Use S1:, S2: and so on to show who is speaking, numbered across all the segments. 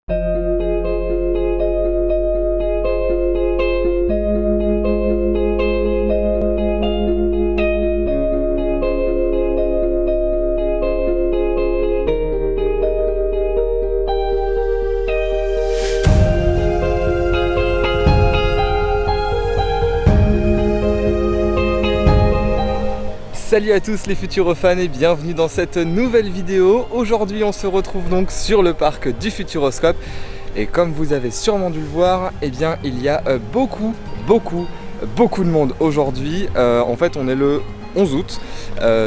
S1: Salut à tous les Futurofans et bienvenue dans cette nouvelle vidéo. Aujourd'hui on se retrouve donc sur le parc du Futuroscope et comme vous avez sûrement dû le voir, eh bien il y a beaucoup de monde aujourd'hui. En fait on est le 11 août,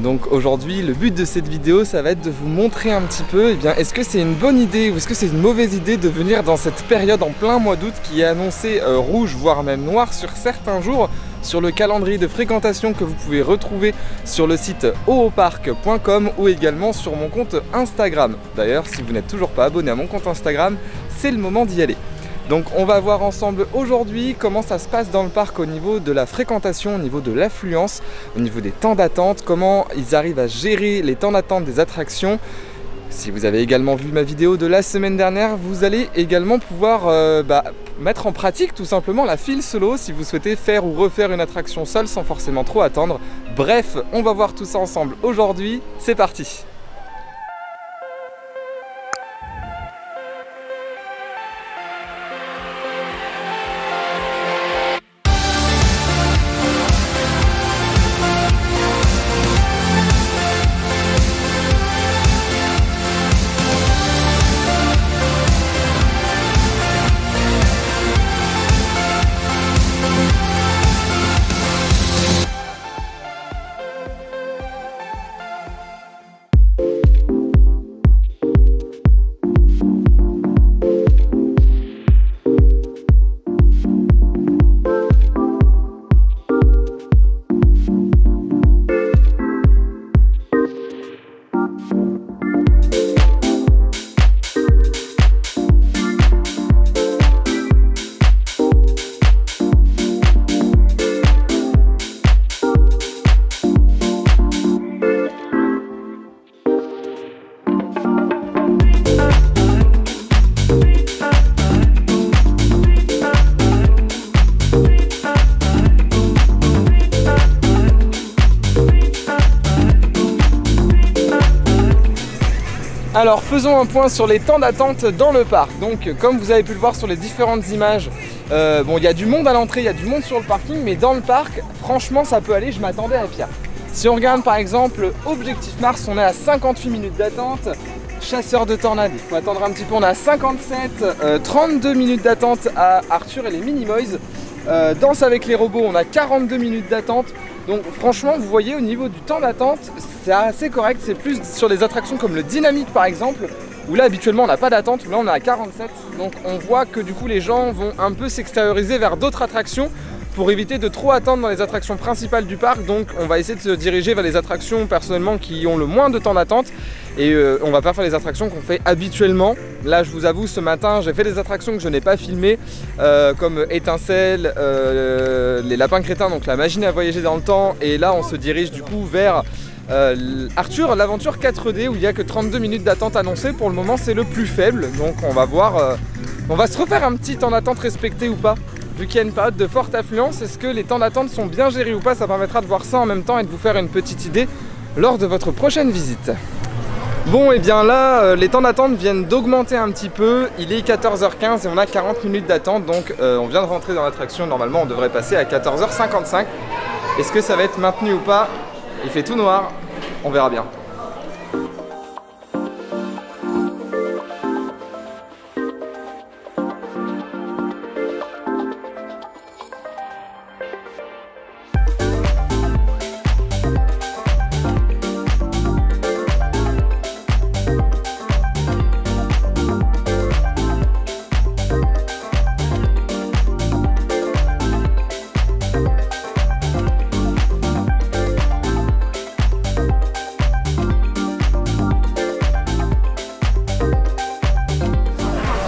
S1: donc aujourd'hui le but de cette vidéo ça va être de vous montrer un petit peu est-ce que c'est une bonne idée ou est-ce que c'est une mauvaise idée de venir dans cette période en plein mois d'août qui est annoncée rouge voire même noir sur certains jours sur le calendrier de fréquentation que vous pouvez retrouver sur le site oopark.com ou également sur mon compte Instagram. D'ailleurs si vous n'êtes toujours pas abonné à mon compte Instagram, c'est le moment d'y aller. Donc on va voir ensemble aujourd'hui comment ça se passe dans le parc au niveau de la fréquentation, au niveau de l'affluence, au niveau des temps d'attente, comment ils arrivent à gérer les temps d'attente des attractions. Si vous avez également vu ma vidéo de la semaine dernière, vous allez également pouvoir mettre en pratique tout simplement la file solo si vous souhaitez faire ou refaire une attraction seule sans forcément trop attendre. Bref, on va voir tout ça ensemble aujourd'hui, c'est parti! Alors faisons un point sur les temps d'attente dans le parc. Donc comme vous avez pu le voir sur les différentes images, il y a du monde à l'entrée, il y a du monde sur le parking, mais dans le parc, franchement ça peut aller, je m'attendais à pire. Si on regarde par exemple Objectif Mars, on est à 58 minutes d'attente. Chasseur de tornades, il faut attendre un petit peu, on est à 57, 32 minutes d'attente à Arthur et les Minimoys. Danse avec les robots, on a 42 minutes d'attente. Donc franchement vous voyez au niveau du temps d'attente c'est assez correct, c'est plus sur les attractions comme le Dynamite par exemple où là habituellement on n'a pas d'attente, là on est à 47. Donc on voit que du coup les gens vont un peu s'extérioriser vers d'autres attractions pour éviter de trop attendre dans les attractions principales du parc. Donc on va essayer de se diriger vers les attractions personnellement qui ont le moins de temps d'attente et on va pas faire les attractions qu'on fait habituellement. Là je vous avoue ce matin j'ai fait des attractions que je n'ai pas filmées comme Étincelle, les lapins crétins, donc la machine à voyager dans le temps, et là on se dirige du coup vers Arthur l'aventure 4D où il n'y a que 32 minutes d'attente annoncée. Pour le moment c'est le plus faible, donc on va voir, on va se refaire un petit temps d'attente respecté ou pas. Vu qu'il y a une période de forte affluence, est-ce que les temps d'attente sont bien gérés ou pas? Ça permettra de voir ça en même temps et de vous faire une petite idée lors de votre prochaine visite. Bon et bien là, les temps d'attente viennent d'augmenter un petit peu. Il est 14h15 et on a 40 minutes d'attente, donc on vient de rentrer dans l'attraction. Normalement on devrait passer à 14h55. Est-ce que ça va être maintenu ou pas? Il fait tout noir, on verra bien.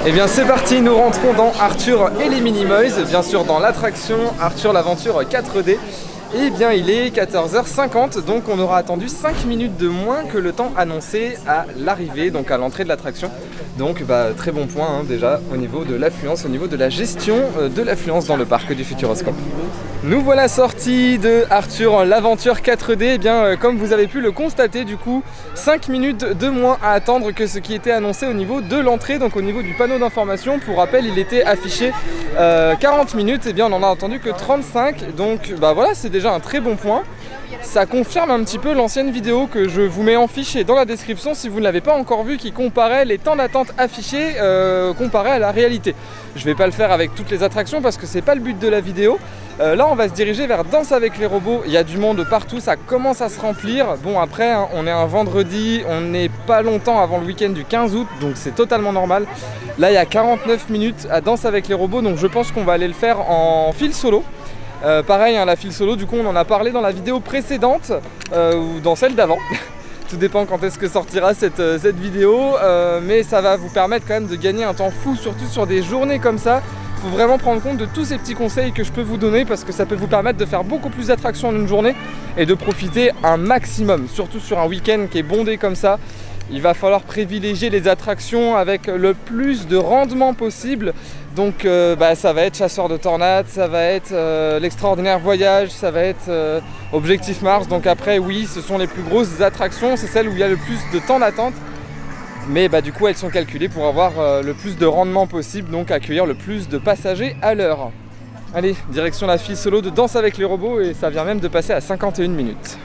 S1: Et bien c'est parti, nous rentrons dans Arthur et les Minimoys, bien sûr dans l'attraction Arthur l'aventure 4D. Eh bien il est 14h50, donc on aura attendu 5 minutes de moins que le temps annoncé à l'arrivée, donc à l'entrée de l'attraction. Donc très bon point hein, déjà au niveau de l'affluence, au niveau de la gestion de l'affluence dans le parc du Futuroscope. Nous voilà sortis de Arthur l'aventure 4D, eh bien comme vous avez pu le constater du coup 5 minutes de moins à attendre que ce qui était annoncé au niveau de l'entrée, donc au niveau du panneau d'information. Pour rappel il était affiché 40 minutes, et bien on en a entendu que 35, donc voilà, c'est déjà un très bon point. Ça confirme un petit peu l'ancienne vidéo que je vous mets en fiche et dans la description si vous ne l'avez pas encore vue, qui comparait les temps d'attente affichés comparés à la réalité. Je vais pas le faire avec toutes les attractions parce que c'est pas le but de la vidéo. Là on va se diriger vers Danse avec les robots, il y a du monde partout, ça commence à se remplir. Bon après hein, on est un vendredi, on n'est pas longtemps avant le week-end du 15 août, donc c'est totalement normal. Là il y a 49 minutes à Danse avec les robots, donc je pense qu'on va aller le faire en fil solo. Pareil hein, la file solo, du coup on en a parlé dans la vidéo précédente ou dans celle d'avant. Tout dépend quand est-ce que sortira cette vidéo, mais ça va vous permettre quand même de gagner un temps fou, surtout sur des journées comme ça. Il faut vraiment prendre compte de tous ces petits conseils que je peux vous donner parce que ça peut vous permettre de faire beaucoup plus d'attractions en une journée et de profiter un maximum, surtout sur un week-end qui est bondé comme ça. Il va falloir privilégier les attractions avec le plus de rendement possible. Donc ça va être Chasseur de Tornades, ça va être l'Extraordinaire Voyage, ça va être Objectif Mars. Donc après oui, ce sont les plus grosses attractions, c'est celles où il y a le plus de temps d'attente. Mais du coup elles sont calculées pour avoir le plus de rendement possible, donc accueillir le plus de passagers à l'heure. Allez, direction la file solo de Danse avec les robots et ça vient même de passer à 51 minutes.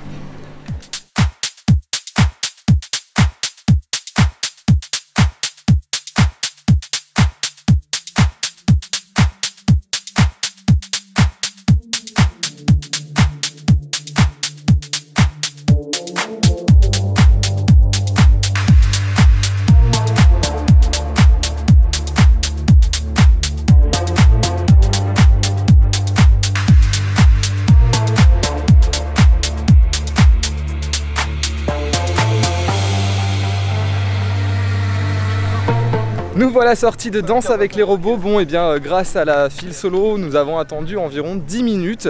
S1: Nous voilà sortis de Danse avec les robots. Bon, et bien grâce à la file solo, nous avons attendu environ 10 minutes,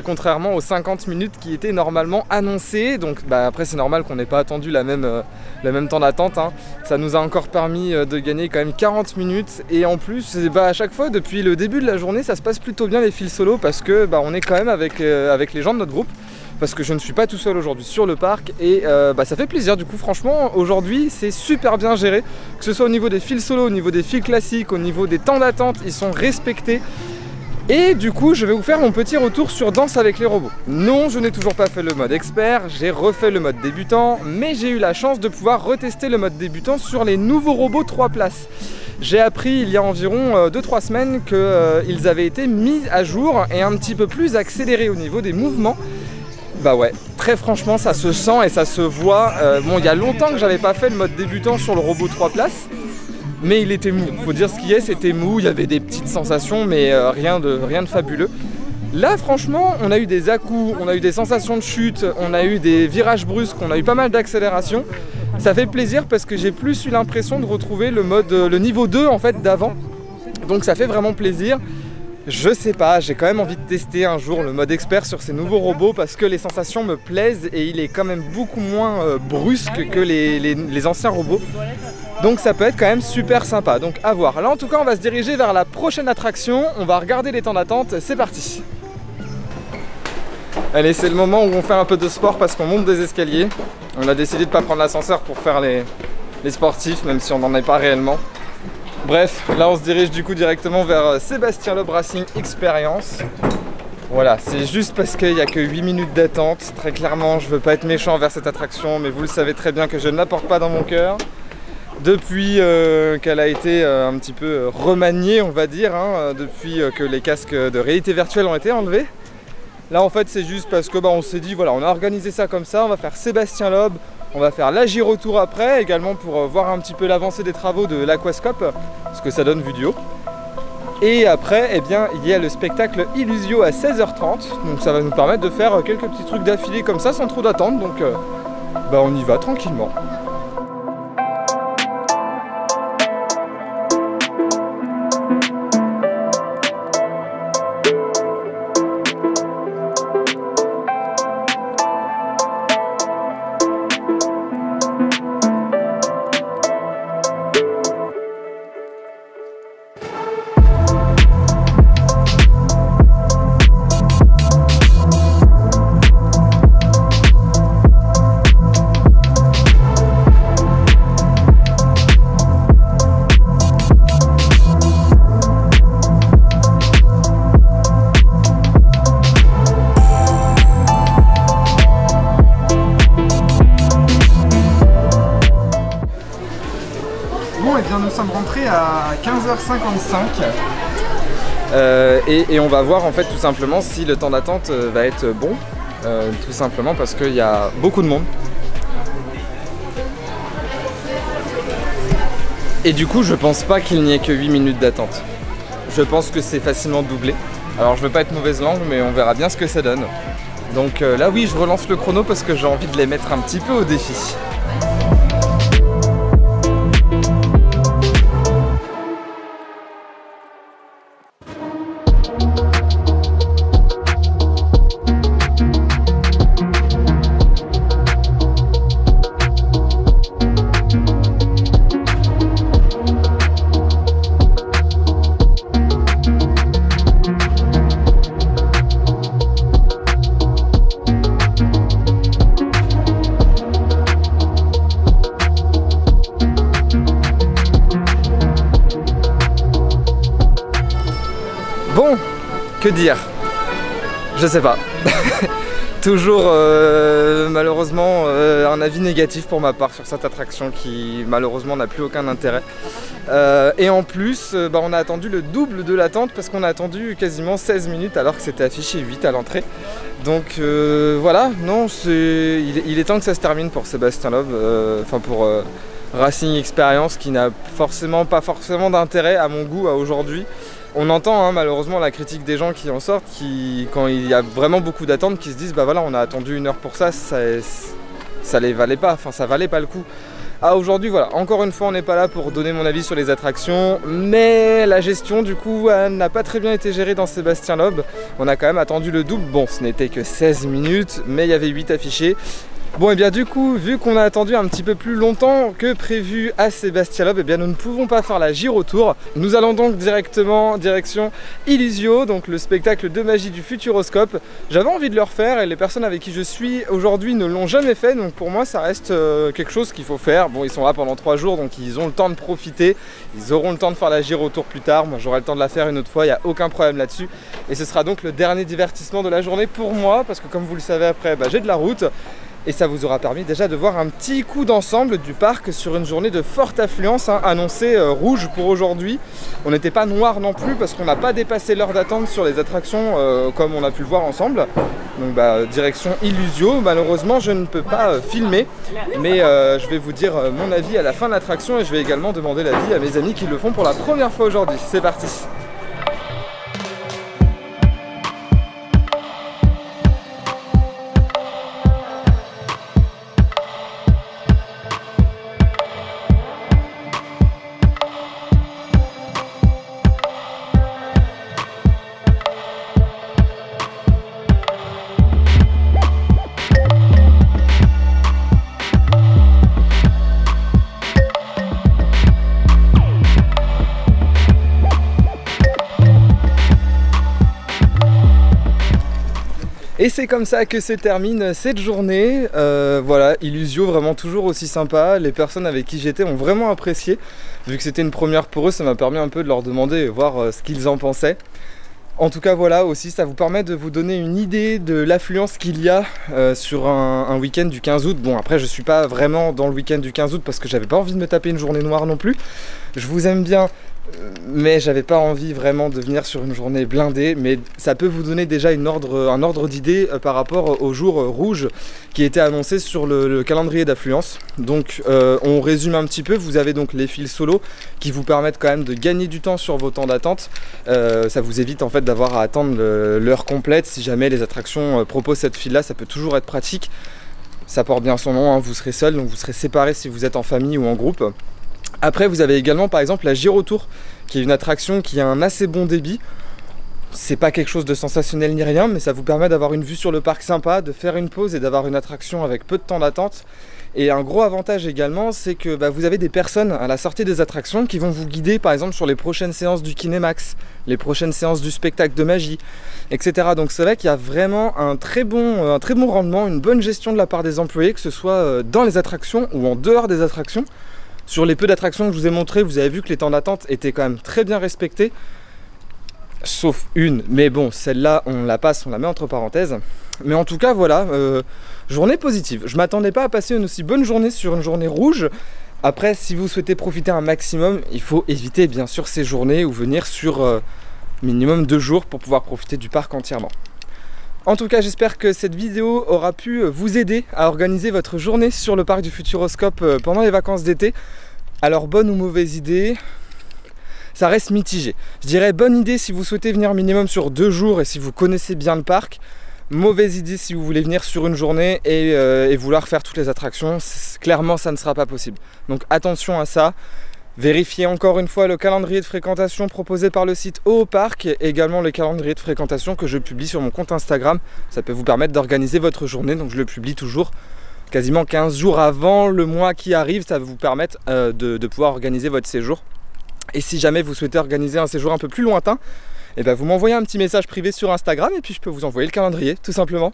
S1: contrairement aux 50 minutes qui étaient normalement annoncées. Donc après c'est normal qu'on n'ait pas attendu le même temps d'attente, hein. Ça nous a encore permis de gagner quand même 40 minutes. Et en plus, à chaque fois, depuis le début de la journée, ça se passe plutôt bien les files solo parce que on est quand même avec les gens de notre groupe. Parce que je ne suis pas tout seul aujourd'hui sur le parc et ça fait plaisir. Du coup franchement aujourd'hui c'est super bien géré, que ce soit au niveau des files solo, au niveau des files classiques, au niveau des temps d'attente, ils sont respectés. Et du coup je vais vous faire mon petit retour sur Danse avec les robots. Non, je n'ai toujours pas fait le mode expert, j'ai refait le mode débutant, mais j'ai eu la chance de pouvoir retester le mode débutant sur les nouveaux robots 3 places. J'ai appris il y a environ 2-3 semaines qu'ils avaient été mis à jour et un petit peu plus accélérés au niveau des mouvements. Ouais, très franchement ça se sent et ça se voit. Bon, il y a longtemps que j'avais pas fait le mode débutant sur le robot 3 places, mais il était mou. Faut dire ce qui est, c'était mou, il y avait des petites sensations, mais rien de fabuleux. Là franchement, on a eu des à-coups, on a eu des sensations de chute, on a eu des virages brusques, on a eu pas mal d'accélération. Ça fait plaisir parce que j'ai plus eu l'impression de retrouver le niveau 2 en fait d'avant. Donc ça fait vraiment plaisir. Je sais pas, j'ai quand même envie de tester un jour le mode expert sur ces nouveaux robots parce que les sensations me plaisent et il est quand même beaucoup moins brusque que les anciens robots. Donc ça peut être quand même super sympa, donc à voir. Là en tout cas on va se diriger vers la prochaine attraction, on va regarder les temps d'attente, c'est parti. Allez, c'est le moment où on fait un peu de sport parce qu'on monte des escaliers. On a décidé de ne pas prendre l'ascenseur pour faire les sportifs, même si on n'en est pas réellement. Bref, là on se dirige du coup directement vers Sébastien Loeb Racing Experience. Voilà, c'est juste parce qu'il n'y a que 8 minutes d'attente. Très clairement, je veux pas être méchant vers cette attraction, mais vous le savez très bien que je ne la porte pas dans mon cœur. Depuis qu'elle a été un petit peu remaniée, on va dire, hein, depuis que les casques de réalité virtuelle ont été enlevés. Là en fait c'est juste parce que on s'est dit voilà, on a organisé ça comme ça, on va faire Sébastien Loeb. On va faire la gyrotour après, également pour voir un petit peu l'avancée des travaux de l'Aquascope, ce que ça donne vu du haut. Et après, eh bien, il y a le spectacle Illusio à 16h30, donc ça va nous permettre de faire quelques petits trucs d'affilée comme ça, sans trop d'attente, donc on y va tranquillement. à 15h55 et on va voir en fait tout simplement si le temps d'attente va être bon, tout simplement parce qu'il y a beaucoup de monde. Et du coup je pense pas qu'il n'y ait que 8 minutes d'attente. Je pense que c'est facilement doublé. Alors je veux pas être mauvaise langue mais on verra bien ce que ça donne. Donc là oui, je relance le chrono parce que j'ai envie de les mettre un petit peu au défi. Bon, que dire? Je sais pas. Toujours malheureusement un avis négatif pour ma part sur cette attraction qui malheureusement n'a plus aucun intérêt. Et en plus, on a attendu le double de l'attente parce qu'on a attendu quasiment 16 minutes alors que c'était affiché 8 à l'entrée. Donc voilà, non, il est temps que ça se termine pour Sébastien Loeb, enfin pour Racing Experience qui n'a pas forcément d'intérêt à mon goût à aujourd'hui. On entend malheureusement la critique des gens qui en sortent, quand il y a vraiment beaucoup d'attentes, qui se disent bah voilà, on a attendu 1 heure pour ça, ça les valait pas, enfin ça valait pas le coup. Aujourd'hui voilà, encore une fois on n'est pas là pour donner mon avis sur les attractions, mais la gestion du coup n'a pas très bien été gérée dans Sébastien Loeb. On a quand même attendu le double, bon ce n'était que 16 minutes, mais il y avait 8 affichés. Bon et bien du coup, vu qu'on a attendu un petit peu plus longtemps que prévu à Sébastien Loeb, et bien nous ne pouvons pas faire la Gyrotour. Nous allons donc directement direction Illusio, donc le spectacle de magie du Futuroscope. J'avais envie de le refaire et les personnes avec qui je suis aujourd'hui ne l'ont jamais fait, donc pour moi ça reste quelque chose qu'il faut faire. Bon, ils sont là pendant 3 jours, donc ils ont le temps de profiter, ils auront le temps de faire la Gyrotour plus tard. Moi j'aurai le temps de la faire une autre fois, il n'y a aucun problème là-dessus. Et ce sera donc le dernier divertissement de la journée pour moi, parce que comme vous le savez après, j'ai de la route. Et ça vous aura permis déjà de voir un petit coup d'ensemble du parc sur une journée de forte affluence, annoncée rouge pour aujourd'hui. On n'était pas noir non plus parce qu'on n'a pas dépassé l'heure d'attente sur les attractions comme on a pu le voir ensemble. Donc direction Illusio, malheureusement je ne peux pas filmer, mais je vais vous dire mon avis à la fin de l'attraction et je vais également demander l'avis à mes amis qui le font pour la première fois aujourd'hui. C'est parti! Et c'est comme ça que se termine cette journée. Voilà, Illusio vraiment toujours aussi sympa. Les personnes avec qui j'étais ont vraiment apprécié. Vu que c'était une première pour eux, ça m'a permis un peu de leur demander et voir ce qu'ils en pensaient. En tout cas voilà, aussi ça vous permet de vous donner une idée de l'affluence qu'il y a sur un week-end du 15 août. Bon après je suis pas vraiment dans le week-end du 15 août parce que j'avais pas envie de me taper une journée noire non plus. Je vous aime bien, mais j'avais pas envie vraiment de venir sur une journée blindée, mais ça peut vous donner déjà un ordre d'idée par rapport au jour rouge qui était annoncé sur le calendrier d'affluence. Donc on résume un petit peu, vous avez donc les files solo qui vous permettent quand même de gagner du temps sur vos temps d'attente. Ça vous évite en fait d'avoir à attendre l'heure complète. Si jamais les attractions proposent cette file là, ça peut toujours être pratique. Ça porte bien son nom, vous serez seul, donc vous serez séparés si vous êtes en famille ou en groupe. Après vous avez également par exemple la Gyrotour qui est une attraction qui a un assez bon débit. C'est pas quelque chose de sensationnel ni rien, mais ça vous permet d'avoir une vue sur le parc sympa, de faire une pause et d'avoir une attraction avec peu de temps d'attente. Et un gros avantage également, c'est que vous avez des personnes à la sortie des attractions qui vont vous guider par exemple sur les prochaines séances du Kinémax, les prochaines séances du spectacle de magie, etc. Donc c'est vrai qu'il y a vraiment un très bon rendement, une bonne gestion de la part des employés, que ce soit dans les attractions ou en dehors des attractions. Sur les peu d'attractions que je vous ai montré, vous avez vu que les temps d'attente étaient quand même très bien respectés. Sauf une, mais bon, celle-là, on la passe, on la met entre parenthèses. Mais en tout cas, voilà, journée positive. Je m'attendais pas à passer une aussi bonne journée sur une journée rouge, Après, si vous souhaitez profiter un maximum, il faut éviter bien sûr ces journées ou venir sur minimum 2 jours pour pouvoir profiter du parc entièrement. En tout cas, j'espère que cette vidéo aura pu vous aider à organiser votre journée sur le parc du Futuroscope pendant les vacances d'été. Alors, bonne ou mauvaise idée, ça reste mitigé. Je dirais bonne idée si vous souhaitez venir minimum sur 2 jours et si vous connaissez bien le parc. Mauvaise idée si vous voulez venir sur une journée et vouloir faire toutes les attractions. Clairement, ça ne sera pas possible. Donc attention à ça. Vérifiez encore une fois le calendrier de fréquentation proposé par le site Oopark et également le calendrier de fréquentation que je publie sur mon compte Instagram. Ça peut vous permettre d'organiser votre journée, donc je le publie toujours quasiment 15 jours avant le mois qui arrive. Ça va vous permettre de pouvoir organiser votre séjour. Et si jamais vous souhaitez organiser un séjour un peu plus lointain, et ben vous m'envoyez un petit message privé sur Instagram et puis je peux vous envoyer le calendrier tout simplement.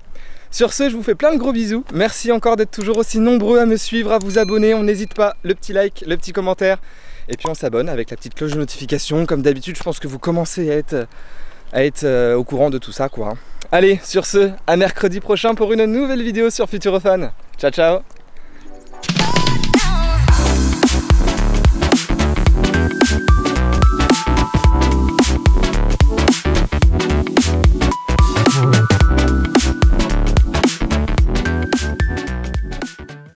S1: Sur ce, je vous fais plein de gros bisous. Merci encore d'être toujours aussi nombreux à me suivre, à vous abonner. On n'hésite pas, le petit like, le petit commentaire. Et puis on s'abonne avec la petite cloche de notification. Comme d'habitude, je pense que vous commencez à être au courant de tout ça, quoi. Allez, sur ce, à mercredi prochain pour une nouvelle vidéo sur Futurofan. Ciao, ciao!